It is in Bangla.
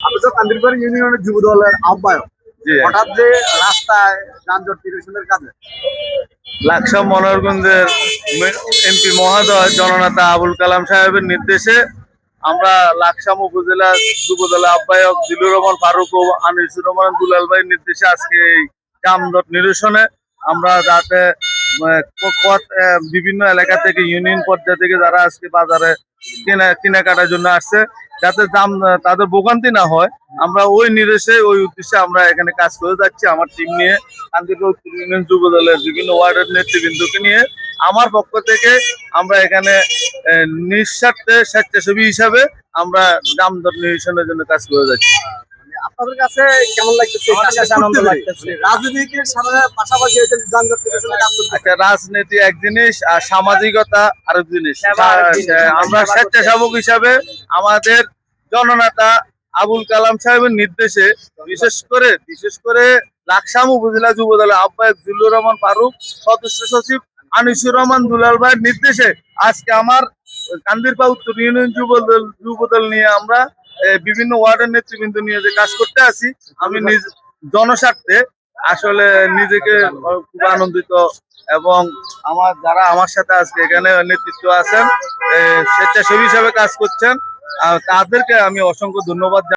আপনি তো কান্দিরপাড় ইউনিয়নের যুব দলের আহ্বায়ক। জি, হঠাৎ যে রাস্তায় যানজট নিরসনের কাজে লাকসাম মনোহরগঞ্জের এমপি মহোদয় জননেতা আবুল কালাম সাহেবের নির্দেশে আমরা লাকসাম উপজেলা যুব দলের আহ্বায়ক জিলুর রহমান ফারুক ও আনিসুর রহমান দুলাল ভাইয়ের নির্দেশে আজকে এই যানজট নিরসনে আমরা যাতে বিভিন্ন এলাকা থেকে ইউনিয়ন পর্যায়ে থেকে যারা আজকে বাজারে কেনাকাটার জন্য আসছে যাতে তাদের ভোগান্তি না হয়, আমরা ওই নির্দেশে ওই উদ্দেশ্যে আমরা এখানে কাজ করে যাচ্ছি। আমার টিম নিয়ে কান্দিরপাড় উত্তর ইউনিয়ন যুব দলের বিভিন্ন ওয়ার্ডের নেতৃবৃন্দকে নিয়ে আমার পক্ষ থেকে আমরা এখানে নিঃস্বার্থে স্বেচ্ছাসেবী হিসাবে আমরা যানজট নিরসনের জন্য কাজ করে যাচ্ছি। আপনাদের কাছে কেমন লাগতেছে? আমার কাছে আনন্দ লাগতেছে। রাজনীতির পাশাপাশি এই যে যানজট নিরসনের কাজ করতে আচ্ছা, রাজনীতি এক জিনিস আর সামাজিকতা আরেক জিনিস। আমরা স্বেচ্ছাসেবক হিসাবে আমাদের জননেতা আবুল কালাম সাহেবের নির্দেশে বিশেষ করে লাকসাম উপজেলা যুব দলের আহ্বায়ক জিল্লুর রহমান ফারুক, সদস্য সচিব আনিসুর রহমান দুলাল ভাইয়ের নির্দেশে আজকে আমার কান্দিরপাড় উত্তর ইউনিয়ন যুব দল নিয়ে আমরা বিভিন্ন ওয়ার্ডের নেতৃবৃন্দ নিয়ে যে কাজ করতে আসি, আমি নিজ জনস্বার্থে আসলে নিজেকে খুব আনন্দিত এবং যারা আমার সাথে আজকে এখানে নেতৃত্ব আছেন, স্বেচ্ছাসেবী হিসাবে কাজ করছেন, তাদেরকে আমি অসংখ্য ধন্যবাদ।